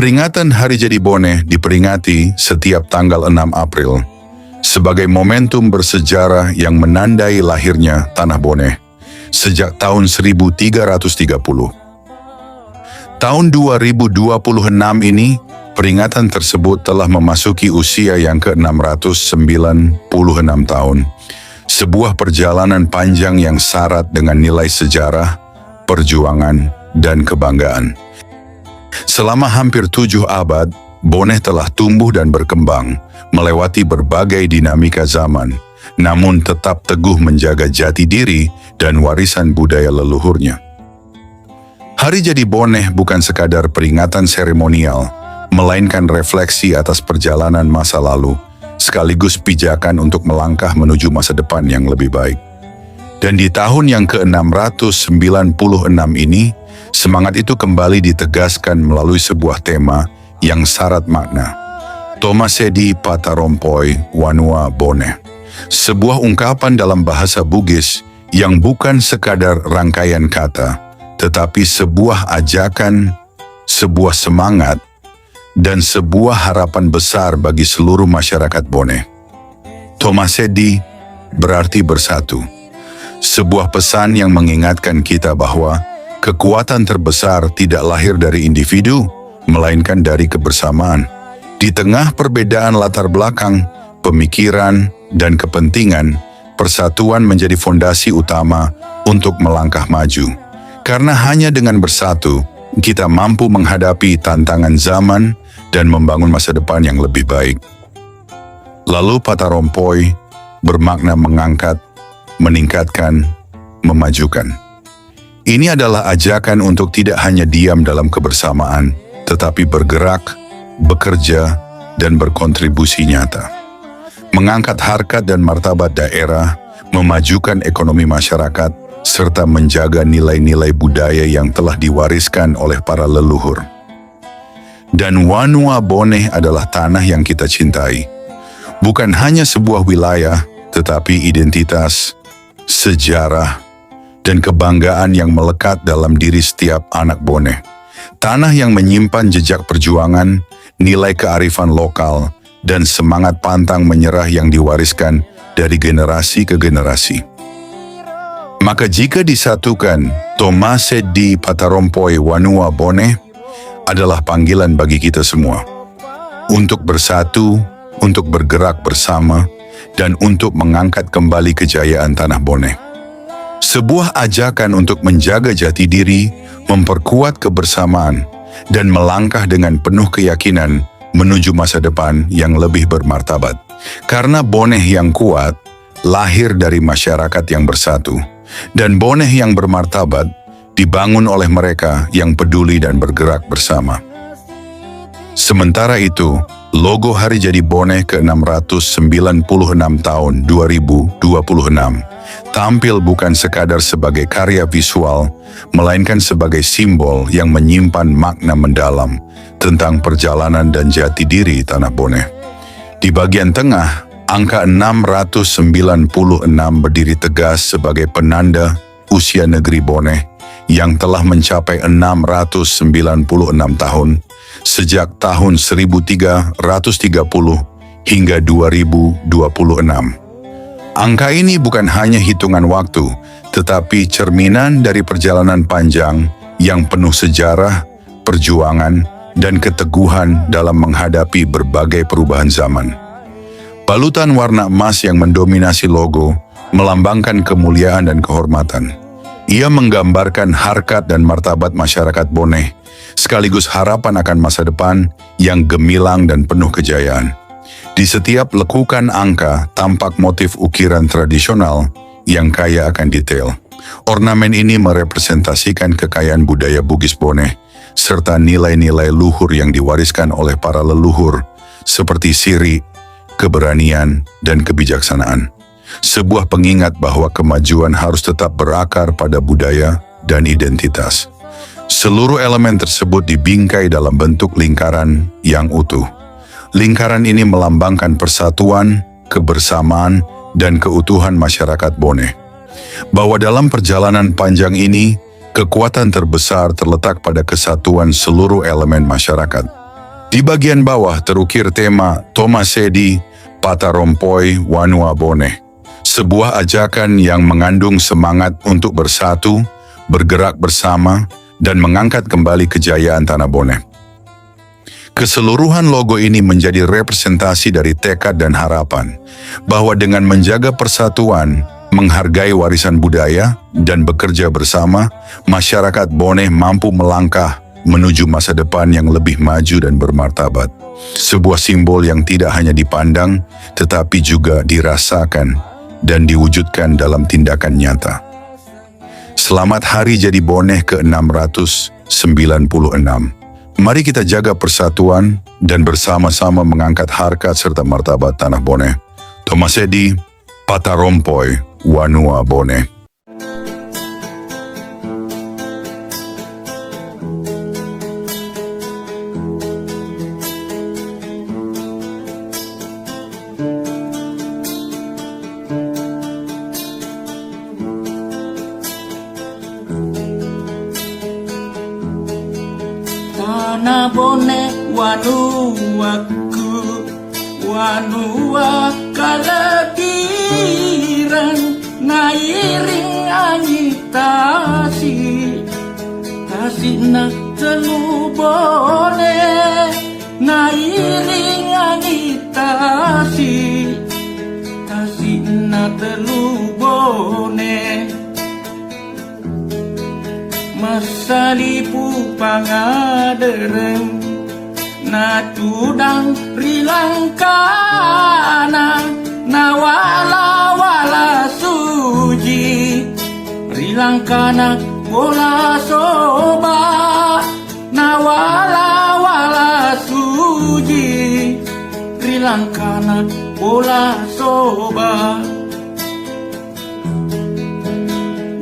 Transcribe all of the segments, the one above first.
Peringatan Hari Jadi Bone diperingati setiap tanggal 6 April sebagai momentum bersejarah yang menandai lahirnya Tanah Bone sejak tahun 1330. Tahun 2026 ini, peringatan tersebut telah memasuki usia yang ke-696 tahun. Sebuah perjalanan panjang yang syarat dengan nilai sejarah, perjuangan, dan kebanggaan. Selama hampir 7 abad, Bone telah tumbuh dan berkembang, melewati berbagai dinamika zaman, namun tetap teguh menjaga jati diri dan warisan budaya leluhurnya. Hari Jadi Bone bukan sekadar peringatan seremonial, melainkan refleksi atas perjalanan masa lalu, sekaligus pijakan untuk melangkah menuju masa depan yang lebih baik. Dan di tahun yang ke-696 ini, semangat itu kembali ditegaskan melalui sebuah tema yang syarat makna. Tomasedi Patarompoi Wanua Bone. Sebuah ungkapan dalam bahasa Bugis yang bukan sekadar rangkaian kata, tetapi sebuah ajakan, sebuah semangat, dan sebuah harapan besar bagi seluruh masyarakat Bone. Tomasedi berarti bersatu. Sebuah pesan yang mengingatkan kita bahwa kekuatan terbesar tidak lahir dari individu, melainkan dari kebersamaan. Di tengah perbedaan latar belakang, pemikiran, dan kepentingan, persatuan menjadi fondasi utama untuk melangkah maju. Karena hanya dengan bersatu, kita mampu menghadapi tantangan zaman dan membangun masa depan yang lebih baik. Lalu Patarompoi bermakna mengangkat, meningkatkan, memajukan. Ini adalah ajakan untuk tidak hanya diam dalam kebersamaan, tetapi bergerak, bekerja, dan berkontribusi nyata. Mengangkat harkat dan martabat daerah, memajukan ekonomi masyarakat, serta menjaga nilai-nilai budaya yang telah diwariskan oleh para leluhur. Dan Wanua Bone adalah tanah yang kita cintai. Bukan hanya sebuah wilayah, tetapi identitas, sejarah, dan kebanggaan yang melekat dalam diri setiap anak Bone. Tanah yang menyimpan jejak perjuangan, nilai kearifan lokal, dan semangat pantang menyerah yang diwariskan dari generasi ke generasi. Maka jika disatukan, Tomasedi Patarompoi Wanua Bone adalah panggilan bagi kita semua. Untuk bersatu, untuk bergerak bersama, dan untuk mengangkat kembali kejayaan Tanah Bone. Sebuah ajakan untuk menjaga jati diri, memperkuat kebersamaan, dan melangkah dengan penuh keyakinan menuju masa depan yang lebih bermartabat. Karena Bone yang kuat lahir dari masyarakat yang bersatu, dan Bone yang bermartabat dibangun oleh mereka yang peduli dan bergerak bersama. Sementara itu, logo Hari Jadi Bone ke-696 tahun 2026 tampil bukan sekadar sebagai karya visual, melainkan sebagai simbol yang menyimpan makna mendalam tentang perjalanan dan jati diri Tanah Bone. Di bagian tengah, angka 696 berdiri tegas sebagai penanda usia negeri Bone yang telah mencapai 696 tahun sejak tahun 1330 hingga 2026. Angka ini bukan hanya hitungan waktu, tetapi cerminan dari perjalanan panjang yang penuh sejarah, perjuangan, dan keteguhan dalam menghadapi berbagai perubahan zaman. Balutan warna emas yang mendominasi logo melambangkan kemuliaan dan kehormatan. Ia menggambarkan harkat dan martabat masyarakat Bone, sekaligus harapan akan masa depan yang gemilang dan penuh kejayaan. Di setiap lekukan angka tampak motif ukiran tradisional yang kaya akan detail. Ornamen ini merepresentasikan kekayaan budaya Bugis Bone, serta nilai-nilai luhur yang diwariskan oleh para leluhur, seperti siri, keberanian, dan kebijaksanaan. Sebuah pengingat bahwa kemajuan harus tetap berakar pada budaya dan identitas. Seluruh elemen tersebut dibingkai dalam bentuk lingkaran yang utuh. Lingkaran ini melambangkan persatuan, kebersamaan, dan keutuhan masyarakat Bone. Bahwa dalam perjalanan panjang ini, kekuatan terbesar terletak pada kesatuan seluruh elemen masyarakat. Di bagian bawah terukir tema Tomasedi Patarompoi Wanua Bone, sebuah ajakan yang mengandung semangat untuk bersatu, bergerak bersama, dan mengangkat kembali kejayaan Tanah Bone. Keseluruhan logo ini menjadi representasi dari tekad dan harapan bahwa dengan menjaga persatuan, menghargai warisan budaya, dan bekerja bersama, masyarakat Bone mampu melangkah menuju masa depan yang lebih maju dan bermartabat. Sebuah simbol yang tidak hanya dipandang, tetapi juga dirasakan dan diwujudkan dalam tindakan nyata. Selamat Hari Jadi Bone ke-696. Mari kita jaga persatuan dan bersama-sama mengangkat harkat serta martabat Tanah Bone. Tomasedi Patarompoi Wanua Bone. Tanah Bone wanuaku, wanua kalakiran, nairing angitasi, tasina telu bone, nairing angitasi, tasina telu bone. Masalipu pangadereng na tudang rilangkana na wala suji rilangkana bola soba na wala suji rilangkana bola soba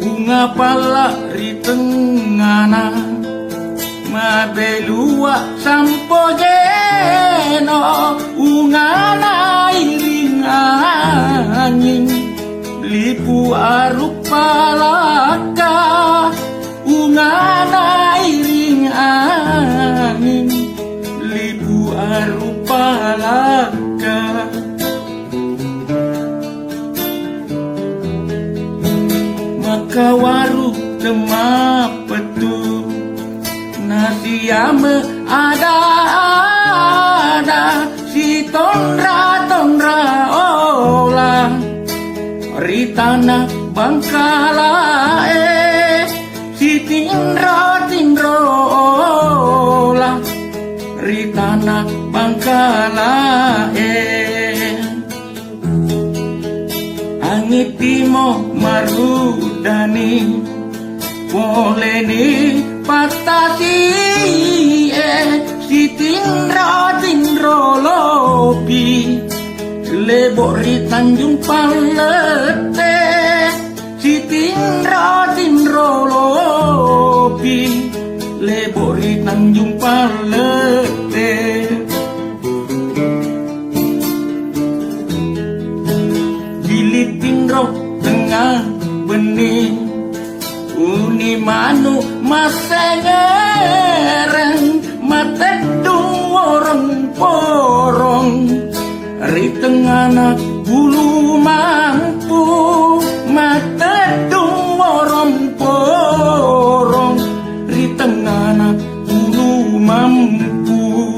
unga pala ritengana mabelua sampojeno ungana iring angin lipu arupalaka ungana iring angin lipu arupalaka. Maka waru tema petu nasiame ada si tonra ola ritana bangkala si tinro ola ritana bangkala angitimo marudani boleh patasi si tinro lopi lebori Tanjung Palete si tinro lopi lebori Tanjung Palete. Tinro tengah benih uni manu masengereng matedung orang porong ritengana bulu mampu matedung orang porong ritengana bulu mampu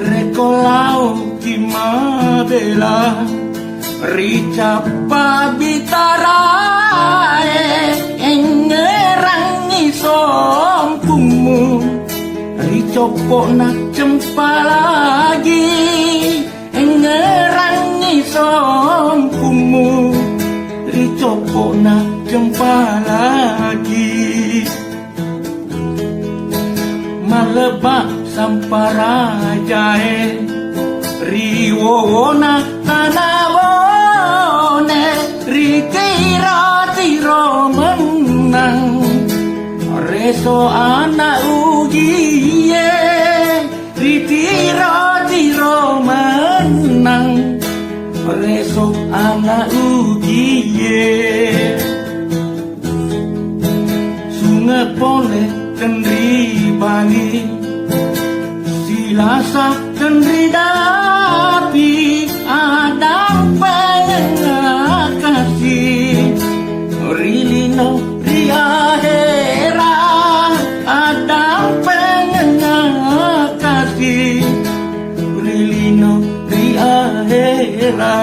rekolau bela ricapa bitarae engerangi sompumu ricopo nak cempalagi engerangi sompumu ricopo nak cempalagi malebak samparajae riwona Tanah Bone rikira tiro menang reso anak ugie rikira tiro menang reso anak ugie sungai Bone kendri bali Ilasa dan ridapi adang pengen kasih Rilino riahera adang pengen kasih Rilino riahera